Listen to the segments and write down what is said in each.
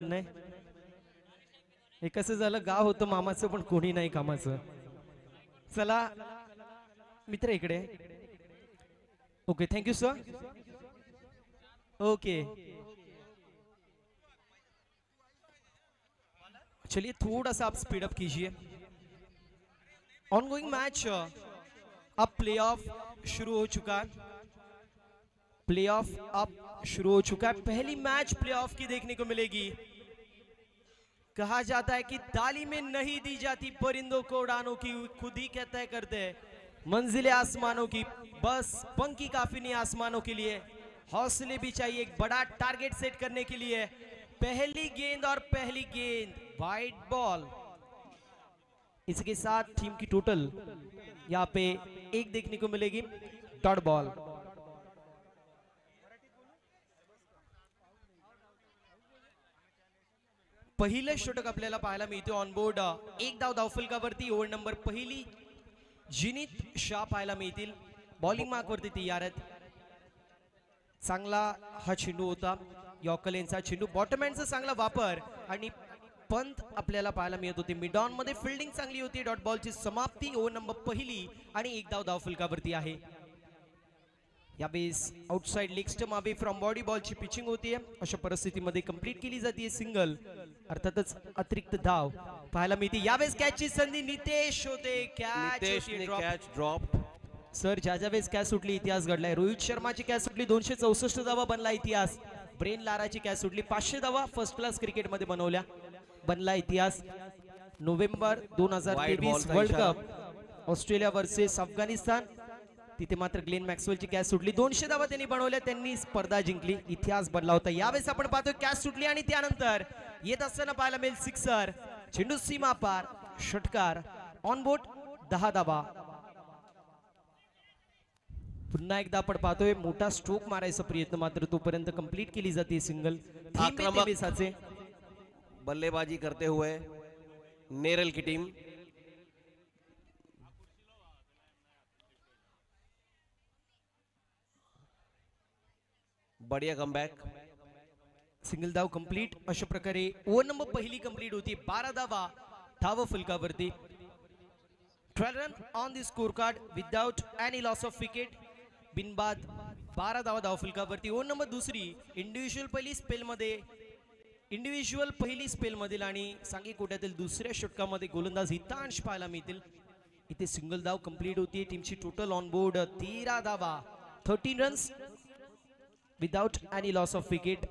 नाही हे कसं झालं गाव होतं मामाचं पण कोणी नाही कामाचं. चला मित्र इकडे. Okay thank you sir. Okay चलिए थोड़ा सा आप स्पीड अप कीजिए. ऑनगोइंग मैच अब प्लेऑफ शुरू हो चुका है. प्लेऑफ अब शुरू हो चुका है. पहली मैच प्लेऑफ की देखने को मिलेगी. कहा जाता है कि ताली में नहीं दी जाती परिंदों को उड़ानों की खुद ही क्या तय करते हैं मंजिलें आसमानों की. बस पंख ही काफी नहीं आसमानों के लिए, हौसले भी चाहिए एक बड़ा टारगेट सेट करने के लिए. पहली गेंद और पहली गेंद वाइड बॉल. इसके साथ टीम की टोटल यहाँ पे एक देखने को मिलेगी. Dot ball. पहिले षटक आपल्याला पाहायला मिळते ऑन बोर्ड. एक धाव धावफलकावरती ओव्हर नंबर पहिली जिनीत शाह पाहायला मिळतील. बॉलिंग मार्क वरती तयार आहेत. चांगला हा चेंडू होता यॉर्कलेनचा चेंडू. बॉटमहँडचा चांगला वापर आणि पंत आपल्याला पाहायला मिळत होते. मिड ऑन मध्ये फिल्डिंग चांगली होती. डॉट बॉलची समाप्ती ओव्हर नंबर पहिली आणि एक धाव धावफलकावरती आहे. यावेळेस outside leg stump away from body बॉलची पिचिंग होतीये. अशा परिस्थितीमध्ये कंप्लीट केली जाते सिंगल, अर्थातच अतिरिक्त धाव पाहायला मिळते. यावेळेस कॅचची संधी नितेश होते. Catch drop. सर ज्या वेळेस कॅच सुटली इतिहास घडलाय. रोहित शर्माची कॅच सुटली 264 धावा बनला इतिहास. ब्रेन लाराची कॅच सुटली 500 धावा फर्स्ट क्लास क्रिकेट मध्ये बनवल्या, बनला इतिहास. November 2023 world cup Australia versus Afghanistan, तिथे मात्र ग्लेन मॅक्सवेलची कॅच सुटली. 200 धावा त्यांनी बनवल्या, त्यांनी स्पर्धा जिंकली, इतिहास बनला होता. यावेळेस आपण पाहतोय कॅच सुटली आणि त्यानंतर येत असताना पाहायला मिळेल सिक्सर. चेंडू सीमा पार, षटकार. ऑन बोर्ड 10 धावा. पुन्हा एकदा आपण पाहतोय मोठा स्ट्रोक मारायचा प्रयत्न, मात्र तोपर्यंत कंप्लीट केली जाते सिंगल. आक्रमक बल्लेबाजी करते हुए नेरल की टीम. बढ़िया कमबॅक. सिंगल धाव कंप्लीट. अशा प्रकारे ओव्हर नंबर पहिली कंप्लीट होती. 12 धावा धाव फलकावरती. 12 run on the score card without any loss of wicket. बिनबाद 12 धावा धाव फलकावरती. ओव्हर नंबर दुसरी इंडिव्हिज्युअल पहिली स्पेल मधील आणि सांघिक कोट्यातील दुसऱ्या षटकामध्ये गोलंदाज हितांश पाहायला मिळतील. इथे सिंगल धाव कंप्लीट होती. टीमची टोटल ऑन बोर्ड 13 धावा, 13 runs without any loss of wicket.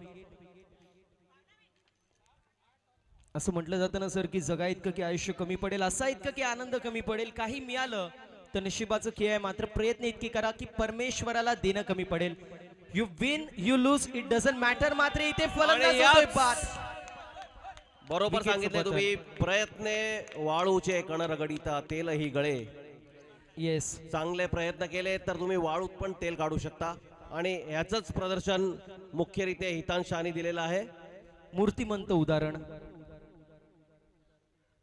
असं म्हटलं जातं ना सर की जगा इतकं की आयुष्य कमी पडेल, असा इतकं की आनंद कमी पडेल. काही मिळालं तर नशिबाचं खेळ आहे, मात्र प्रयत्न इतके करा की परमेश्वराला देणं कमी पडेल. You win you lose it doesn't matter. मात्र इथे फलंदाज होतोय बाद. बरोबर सांगितले तुम्ही. प्रयत्न वाळूचे कण रगडिता तेलही गळे. येस, चांगले प्रयत्न केले तर तुम्ही वाळूत पण तेल काढू शकता आणि याचंच प्रदर्शन मुख्यरीत्या हितांशाने दिलेलं आहे. मूर्तिमंत उदाहरण.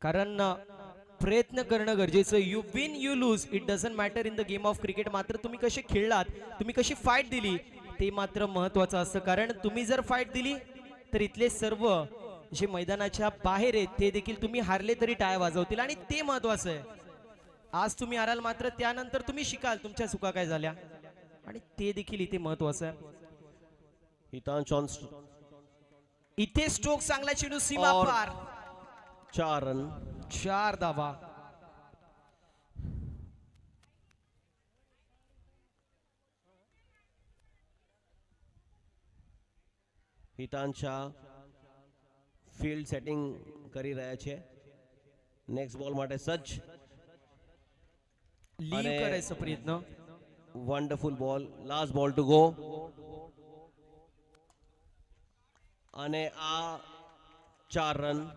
कारण प्रयत्न करणं गरजेचं. You win you lose it doesn't matter in the game of cricket. मात्र तुम्ही कसे खेळलात, तुम्ही कशी फाईट दिली ते मात्र महत्वाचं असतं. कारण तुम्ही जर फाईट दिली तर इथले सर्व जे मैदानाच्या बाहेर आहेत ते देखील तुम्ही हारले तरी टाळ्या वाजवतील आणि ते महत्वाचं आहे. आज तुम्ही हाराल मात्र त्यानंतर तुम्ही शिकाल तुमच्या चुका काय झाल्या आणि ते देखील इथे महत्वाचं आहे. हितांश इथे स्ट्रोक चांगला चेंडू सीमा पार. 4 रन, 4 धावा. हितांशा ફિલ્ડ સેટિંગ કરી રહ્યા છે. નેક્સ્ટ બોલ માટે સજ્જ. લીવ करायचा प्रयत्न. વન્ડરફુલ બોલ. લાસ્ટ બોલ ટુ ગો. અને આ 4 રન.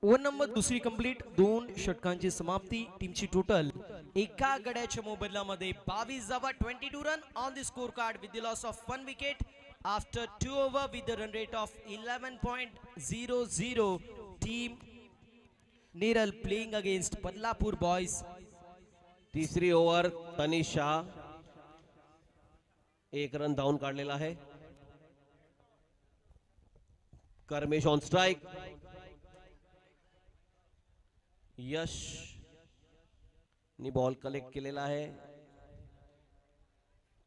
ओव्हर नंबर दुसरी कंप्लीट. 2 षटकांची समाप्ती. टीमची टोटल एका गड्याच्या मोबदल्यामध्ये 22 धावा, 22 run on the score card with the loss of 1 wicket after 2 over with the run rate of 11.00. Team Neral playing against Badlapur boys. तिसरी ओव्हर तनिष शाह 1 रन धावून काढलेला आहे. कर्मेश ऑन स्ट्राइक. यश नि बॉल कलेक्ट केलेला आहे.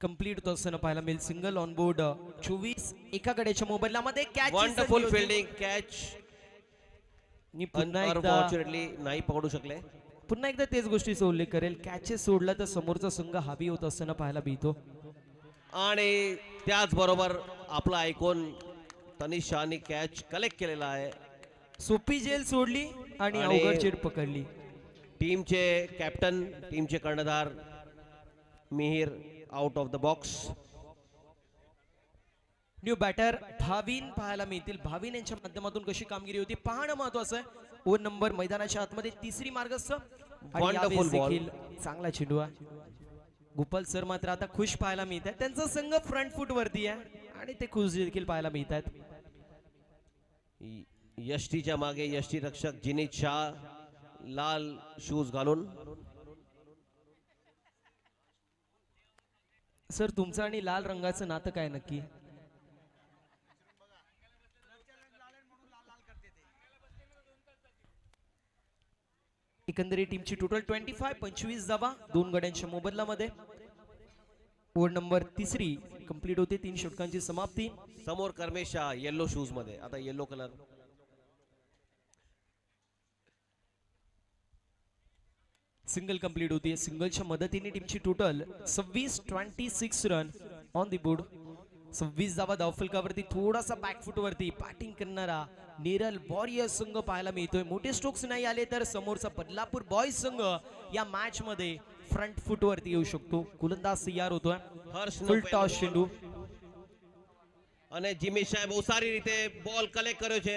कंप्लीट होत असताना पाहायला मिळेल. सिंगल ऑन बोर्ड 24 एका गड्याच्या मोबाईलमध्ये कॅच. Wonderful fielding. कॅच पुन्हा एकदा अनफॉर्च्युनेटली नाही पकडू शकले. पुन्हा एकदा तेच गोष्टीचा उल्लेख करेल. कॅचेस सोडला तर समोरचा संघ हावी होत असताना पाहायला मिळतो. आणि त्याचबरोबर आपला आयकॉन तनिष शहाने कॅच कलेक्ट केलेला आहे. सोपी जेल सोडली आणि अवघड चेड पकडली. टीमचे कॅप्टन, टीमचे कर्णधार Mihir out of the box. New batter Bhavin पाहायला मिळतील. भाविन यांच्या माध्यमातून कशी कामगिरी होती पाहणं महत्वाचं आहे. ओव्हर नंबर मैदानाच्या आतमध्ये तिसरी मार्गस्थ. Wonderful ball. चांगला चेंडू आहे. गोपाल सर मात्र आता खुश पाहायला मिळत आहे. त्यांचा संघ फ्रंट फूट वरती आहे आणि ते खुश देखील पाहायला मिळत आहेत. यष्टीच्या मागे यष्टी रक्षक जिनीत शाह लाल शूज घालून. सर तुमचं आणि लाल रंगाचं नातं काय नक्की? एकंदरीत टीमची टोटल 25 धावा 2 गड्यांच्या मोबदल्यामध्ये. ओव्हर नंबर तिसरी कंप्लीट होते. 3 षटकांची समाप्ती. समोर कर्मेश शाह येलो शूज मध्ये. आता येलो कलर. सिंगल कंप्लीट होती. सिंगलच्या मदतीने टीमची total 26 run on the board. 26 धावा धावफलकावरती. थोडासा बॅकफुट वरती बॅटिंग करणारा नेरल वॉरियर संघ पाहायला मिळतोय. मोठे स्ट्रोक्स नाही आले तर समोरचा बदलापूर बॉयज संघ या मॅच मध्ये फ्रंट फुट वरती येऊ शकतो. गोलंदाज तयार होतोय. ફૂલ ટોસ ચેન્ડુ અને જીમી શાહ બહુ સારી રીતે બોલ કલેક્ટ કર્યો છે.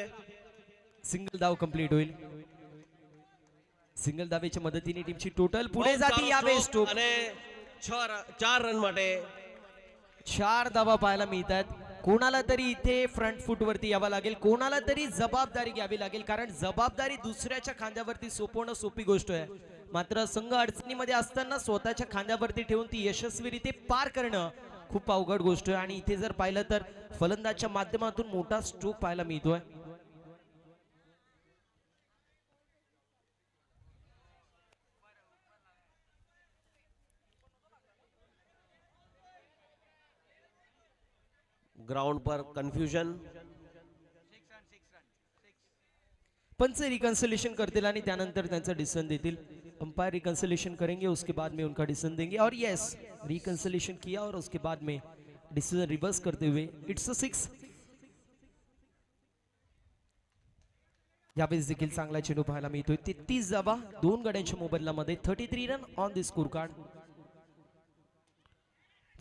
સિંગલ धाव कंप्लीट होईल. सिंगल धावेच्या मदतीने टीमची टोटल पुढे जाते. यावेळेस स्ट्रोक અને 4 रन માટે 4 धावा पाहायला मिळतात. कोणाला तरी इथे फ्रंट फुट वरती यावं लागेल. कोणाला तरी जबाबदारी घ्यावी लागेल. कारण जबाबदारी दुसऱ्याच्या खांद्यावरती सोपवणं सोपी गोष्ट आहे. मात्र संघ अडचणीमध्ये असताना स्वतःच्या खांद्यावरती ठेवून ती यशस्वीरित्या पार करणं खूप अवघड गोष्ट आहे. आणि इथे जर पाहिलं तर फलंदाजच्या माध्यमातून मोठा स्ट्रोक पाहायला मिळतोय. ग्राउंड पर कंफ्यूजन. पंच रिकंसिलेशन करतील आणि त्यानंतर त्यांचा डिसिजन देतील. अंपायर रिकंसिलेशन करेंगे उसके बाद में उनका डिसीजन देंगे. और यस रिकंसिलेशन किया और उसके बाद में डिसीजन रिवर्स करते हुए इट्स अ 6. यावेळेस देखील चांगला चेंडू पाहायला मिळतोय. 33 धावा 2 गड्यांच्या मोबदल्यामध्ये. 33 run on the score card.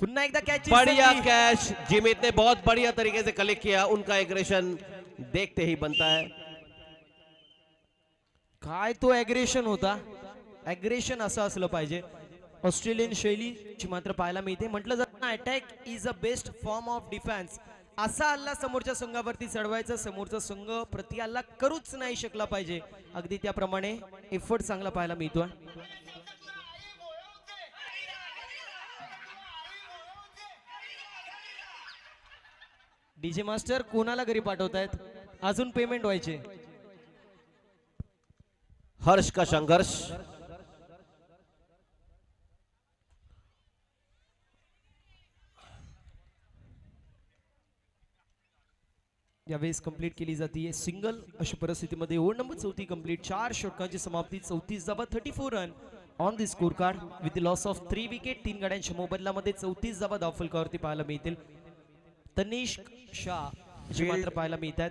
पुन्हा एकदा कॅच. बढ़िया कैच. जिमित ने बहुत बढ़िया तरीके से कलेक्ट किया. उनका एग्रेशन देखते ही बनता है. काय तो एग्रेशन होता. एग्रेशन असं असलं पाहिजे. ऑस्ट्रेलियन शैलीची मात्र पाहायला मिळते. म्हटलं जातं ना attack is a best form of defence. असा हल्ला समोरच्या संघावरती चढवायचा. समोरचा संघ प्रति हल्ला करूच नाही शकला पाहिजे. अगदी त्याप्रमाणे एफर्ट चांगला पाहायला मिळतोय. डीजे मास्टर कोणाला घरी पाठवतायत? अजून पेमेंट व्हायचे. हर्ष का संघर्ष. यावेळेस कंप्लीट केली जाते सिंगल. अशा परिस्थितीमध्ये ओव्हर नंबर 34 कंप्लीट. 4 षटकांची समाप्ती. 34 धावा 34 run on the score card with loss of 3 wicket. 3 गड्यांच्या मोबदल्यामध्ये 34 धावा धावफलकावरती पाहायला मिळतील. तनिष्क शाह जी मात्र पाहायला मिळतात.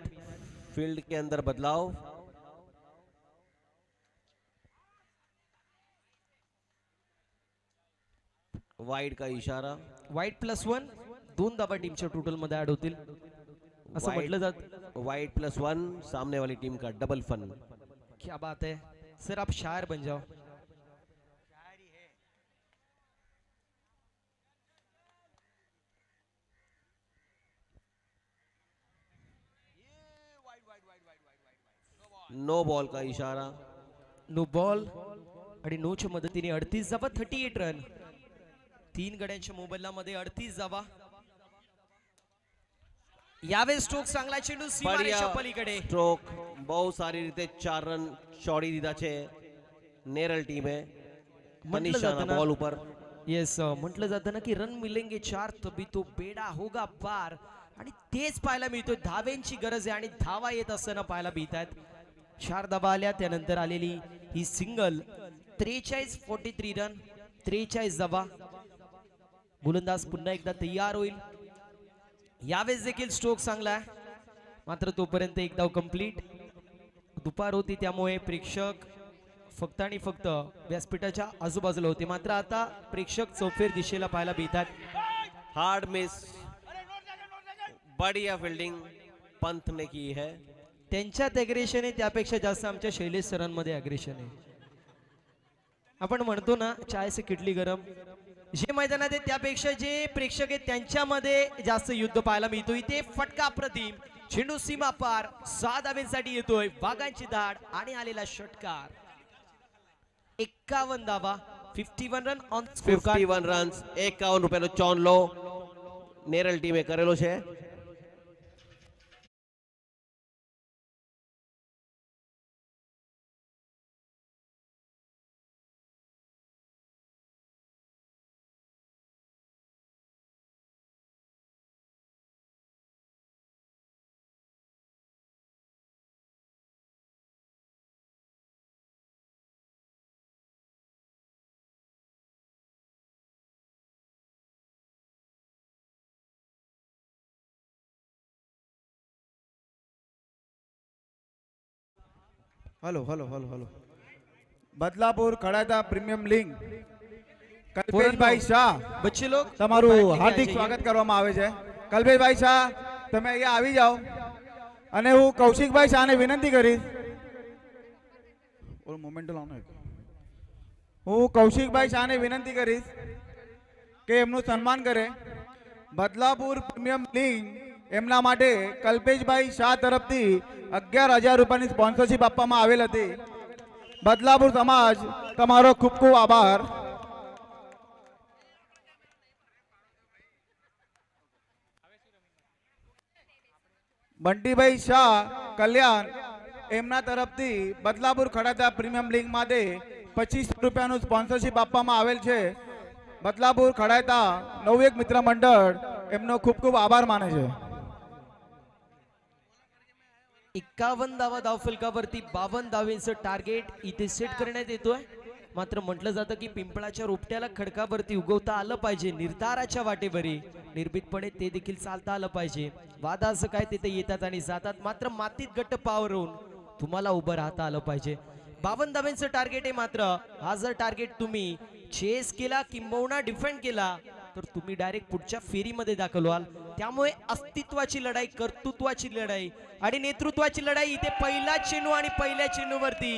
फील्ड के अंदर बदलाव. वाइड का इशारा. वाइड +1 2 धावा टीमच्या टोटल मध्ये ऍड होतील असं म्हटलं जात. वाइड +1 सामने वाली टीम का डबल फन. क्या बात है सर, आप शायर बन जाओ. नो बॉल का इशारा. नो बॉल आणि नोच्या मदतीने 38 धावा 38 रन. 3 गड्यांच्या मोबदल्यामध्ये 38 धावा. यावेळेस स्ट्रोक चांगला चेंडू सीमारेषा पलीकडे. स्ट्रोक बहुत सारी रीते 4 रन छोड़ी दीधा छे नेरल टीम है. म्हटलं जातं ना बॉल ऊपर. येस, म्हटलं जातं ना की रन मिलेंगे 4 तभी तो बेडा होगा पार, आणि तेच पाहायला मिळतोय. धाव्यांची गरज आहे आणि धावा येत असताना पाहायला मिळतात. 4 धावा आल्या, त्यानंतर आलेली ही सिंगल. 43 रन, 43 धावा. गोलंदाज पुन्हा एकदा तयार होईल. यावेळेस देखील स्ट्रोक चांगला आहे, मात्र तोपर्यंत एक धाव कंप्लीट. दुपार होती त्यामुळे प्रेक्षक फक्त आणि फक्त व्यासपीठाच्या आजूबाजूला होते, मात्र आता प्रेक्षक चौफेर दिशेला पाहायला मिळतात. हार्ड मिस, बढ़िया फील्डिंग पंत ने की है. त्यांच्यात अग्रेशन आहे, त्यापेक्षा जास्त आमच्या शैलेश सरांमध्ये अग्रेशन आहे. आपण म्हणतो ना चाय से किटली गरम. जे मैदानात आहे त्यापेक्षा जे प्रेक्षक आहेत त्यांच्यामध्ये जास्त युद्ध पाहायला मिळतो. इथे फटका अप्रतिम, चेंडू सीमा पार, 6 धाब्यांसाठी येतोय. वाघांची धाड आणि आलेला षटकार. 51 धावा, 51 रन ऑन 51 રન્સ 51 રૂપિયાનો ચોનલો નેરલ ટીમે કરેલો છે. Hello hello hello hello Badlapur खड़ाता प्रीमियम लीग કલ્પેશભાઈ શાહ બચ્ચે લોગ તમારું હાર્દિક સ્વાગત કરવામાં આવે છે. કલ્પેશભાઈ શાહ તમે અહીંયા આવી જાઓ અને હું કૌશિકભાઈ શાહને વિનંતી કરીશ. ઓલો મોમેન્ટ લાવનો હું કૌશિકભાઈ શાહને વિનંતી કરીશ કે એમનું સન્માન કરે. બદલાપુર પ્રીમિયમ લીગ એમના માટે કલ્પેશભાઈ શાહ તરફથી 11,000 રૂપિયાની સ્પોન્સરશિપ આપવામાં આવેલ હતી. બદલાપુર સમાજ તમારો ખૂબ ખૂબ આભાર. બંટીભાઈ શાહ કલ્યાણ એમના તરફથી બદલાપુર ખડાતા પ્રીમિયમ લીગ માટે 25 રૂપિયાનું સ્પોન્સરશિપ આપવામાં આવેલ છે. બદલાપુર ખડાતા નવયુગ મિત્ર મંડળ એમનો ખૂબ ખૂબ આભાર માને છે. 51 धावा धावफलकावरती 52 धावेंचं टार्गेट इथे सेट करण्यात येतोय. मात्र म्हटलं जातं की पिंपळाच्या रोपट्याला खडकावरती उगवता आलं पाहिजे. निर्धाराच्या वाटेवरी निर्भीतपणे ते देखील चालता आलं पाहिजे. वादा असं काय तिथे येतात आणि जातात, मात्र मातीत गट्ट पावरून तुम्हाला उभं राहता आलं पाहिजे. 52 धावेंचं टार्गेट आहे, मात्र हा जर टार्गेट तुम्ही चेस केला किंबहुना डिफेंड केला तर तुम्ही डायरेक्ट पुढच्या फेरीमध्ये दाखल व्हाल. त्यामुळे अस्तित्वाची लढाई, कर्तृत्वाची लढाई आणि नेतृत्वाची लढाई. इथे पहिला चेंडू आणि पहिल्या चेंडूवरती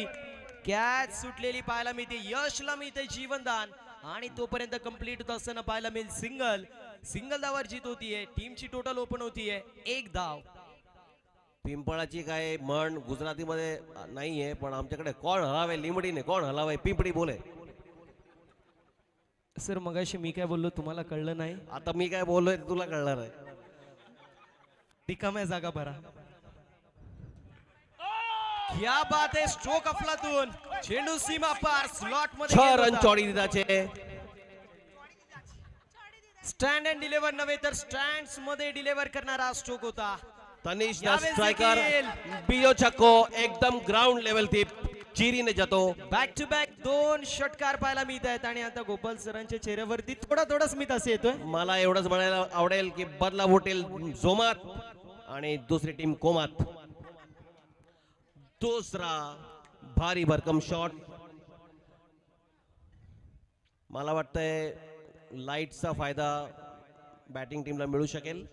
कॅच सुटलेली पाहायला मिळते. यशला मिळते जीवनदान आणि तोपर्यंत कंप्लीट होत असताना पाहायला मिळेल सिंगल. सिंगल धावावर जीत होतीये. टीमची टोटल ओपन होतीये 1 धाव. पिंपळाची काय म्हण गुजरातीमध्ये नाहीये, पण आमच्याकडे कोण हलावे लिंबडीने, कोण हलावे पिंपडी बोले. सर मगाशी मी काय बोललो तुम्हाला कळलं नाही? आता मी काय बोललोय ते तुला कळणार आहे. रिकाम्या जागा भरा. क्या बात है, स्ट्रोक अफलातून, चेंडू सीमा पार, स्लॉट मध्ये 6 રન ચોડી દીધા છે. स्टँड अँड डिलिव्हर नव्हे तर स्टँड्स मध्ये डिलिव्हर करणारा स्ट्रोक होता. તનિષ यावेळेस સ્ટ્રાઇકર देखील બીજો છક્કો એકદમ ગ્રાઉન્ડ લેવલ થી ચીરીને જતો. बॅक टू बॅक 2 षटकार पाहायला मिळत आहेत आणि आता गोपाल सरांच्या चेहऱ्यावरती थोडा स्मित असे येतोय. मला एवढंच म्हणायला आवडेल की बदलापूर टीम जोमात आणि दुसरी टीम कोमात. दुसरा भारी भरकम शॉट. मला वाटतंय लाईटचा फायदा बॅटिंग टीमला मिळू शकेल.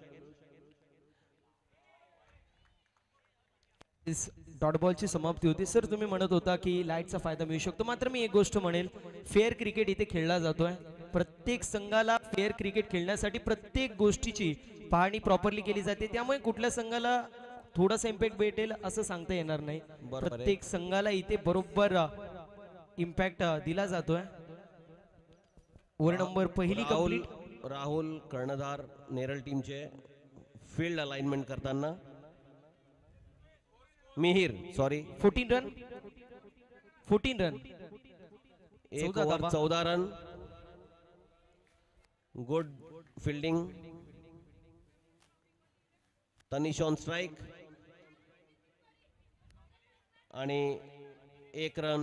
डॉट बॉलची समाप्ती होती. सर तुम्ही म्हणत होता की लाईटचा फायदा मिळू शकतो, मात्र मी एक गोष्ट म्हणेल, फेअर क्रिकेट इथे खेळला जातोय. प्रत्येक संघाला फेअर क्रिकेट खेळण्यासाठी प्रत्येक गोष्टीची पाहणी प्रॉपरली केली जाते. त्यामुळे कुठल्या संघाला थोडासा इम्पॅक्ट भेटेल असं सांगता येणार नाही. प्रत्येक संघाला इथे बरोबर इम्पॅक्ट दिला जातोय. ओव्हर नंबर पहिली कंप्लीट. राहुल कर्णधार नेरळ टीमचे फील्ड अलाइनमेंट करताना मिहिर, सॉरी, 14 रन. 14 रन. एक 14 ओव्हर धावा. 14 run. Good fielding. Tanish on strike आणि 1 रन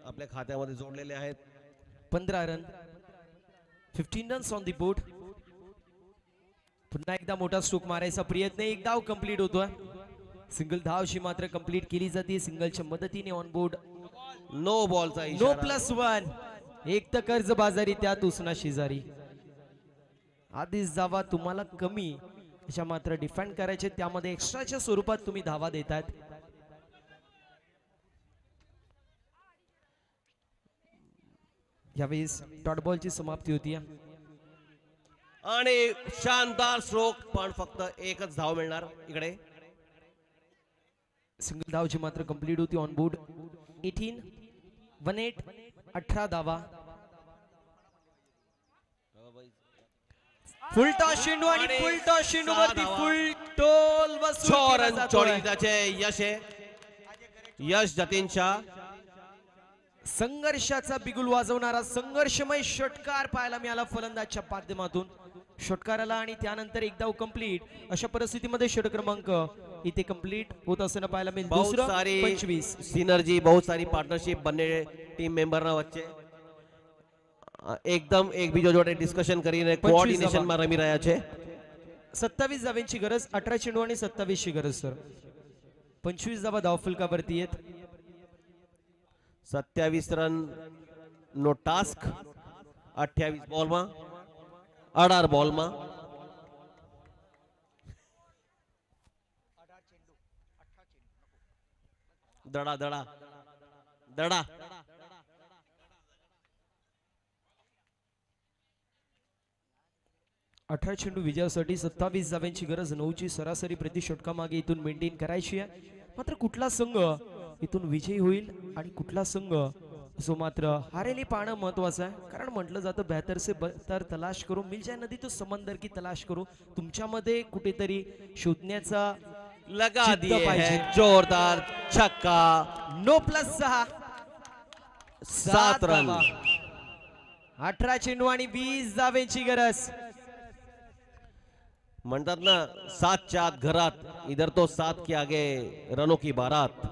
आपल्या खात्यामध्ये जोडलेले आहेत. 15 run. 15 runs on the board. पुन्हा एकदा मोठा स्ट्रोक मारायचा प्रयत्न. एक धाव कंप्लीट होतोय. सिंगल धावशी मात्र कंप्लीट केली जाते सिंगलच्या मदतीने ऑन बोर्ड. नो बॉलचा नो इशारा. +1. एक तर कर्ज बाजारी त्यात उसना शेजारी. आधीच धावा तुम्हाला कमी अशा मात्र डिफेंड करायचे त्यामध्ये एक्स्ट्राच्या स्वरूपात तुम्ही धावा देतात. यावेळेस डॉट बॉलची समाप्ती होती. आणि शानदार स्ट्रोक, पण फक्त एकच धाव मिळणार इकडे. सिंगल धावची मात्र कंप्लीट होती ऑन बोर्ड. 18 18 18 धावा. फुल टॉस चेंडू आणि आणि फुल टॉस चेंडू सहा वरती धावा. फुल टोल वसूल केला रन जातोय. चोरीदाचे यश आहे. यश जतीन शाह. संघर्षाचा बिगुल वाजवणारा संघर्षमय षटकार पाहायला मिळाला फलंदाजच्या माध्यमातून. षटकाराला आणि त्यानंतर एक धाव कंप्लीट. अशा परिस्थितीमध्ये षटक क्रमांक इथे कंप्लीट होत असताना पाहायला मिळेल. बहुत दुसरं सारी 25. सिनर्जी, बहुत सारी पार्टनरशिप બંને ટીમ મેમ્બરના વચ્ચે એકદમ એકબીજા જોડે ડિસ્કશન કરીને 25 કોઓર્ડિનેશનમાં રમી રહ્યા છે. 27 धावांची गरज. 18 चेंडू आणि 27 ची गरज सर. 25 धावा धावफलकावरती आहेत. 27 રન નો ટાસ્ક 28 બોલમાં 18 બોલમાં. દડા દડા દડા 18 चेंडू विजयासाठी 27 धावांची गरज. 9ची सरासरी प्रति षटकामागे इथून मेंटेन करायची आहे. मात्र कुठला संघ इथून विजयी होईल आणि कुठला संघ जो मात्र हारेल हे पाहणं महत्वाचं आहे. कारण म्हटलं जातं बेहतर से बेहतर तलाश करो, मिल जाए नदी तो समंदर की तलाश करो. तुमच्यामध्ये कुठेतरी शोधण्याचा लगा जिद्द दिए पाहिजे. हैं. जोरदार छक्का. नो +6. 7 रन. 18 चेंडू आणि 20 धावांची गरज. म्हणतात ना 7च्या आत घरात, इधर तो 7 के आगे रनों की बारात.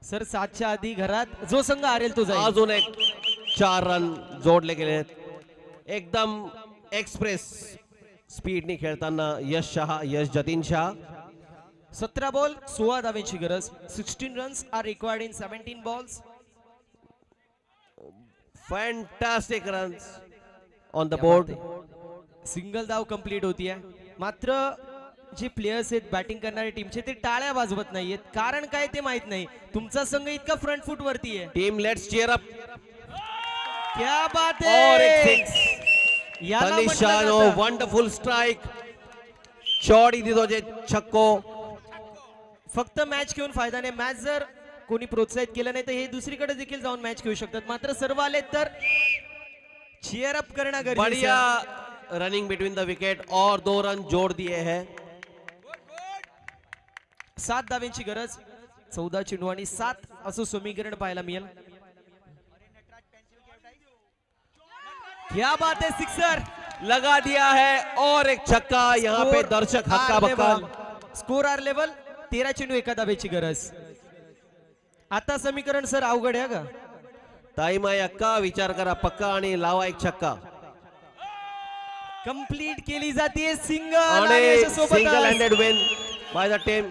सर 7च्या आधी घरात जो संघ हारेल तो जाईल. अजून एक 4 रन जोडले गेले. एकदम एक्सप्रेस स्पीडनी खेळताना यश शाह, यश जतीन शाह. 17 बॉल 16 धावांची गरज. 16 runs are required in 17 balls. Fantastic runs on the board. Single धाव कंप्लीट होती आहे. मात्र जे प्लेयर्स आहेत बॅटिंग करणारे टीमचे ते टाळ्या वाजवत नाहीयेत. कारण काय ते माहित नाही. तुमचा संघ इतका फ्रंट फुट वरती आहे. Team let's cheer up. क्या बात और एक है. 6. याला म्हटलं तनिषानो जातं. Wonderful strike. चोडी दिदो जे छक्को. फक्त मॅच घेऊन फायदा नाही. मॅच जर कोणी प्रोत्साहित केलं नाही तर हे दुसरीकडे देखील जाऊन मॅच खेळू शकतात. मात्र सर्व आले तर चीयर अप करणं गरजेचं बढ़िया आहे. रनिंग बिटवीन द विकेट और 2 रन जोड़ दिए हैं. 7 धावांची गरज. 14 चेंडू आणि 7 असं समीकरण पाहायला मिळेल. क्या बात है. सिक्सर लगा दिया है और एक छक्का. यहाँ पे दर्शक हक्का बक्का. Score R level. 13 चेंडू 1 धावेची गरज. आता समीकरण सर अवघड आहे का. ताईमाई अक्का विचार करा पक्का आणि लावा एक छक्का. कंप्लीट केली जाते सिंगल आणि आणि याच्यासोबतच single handed win by the team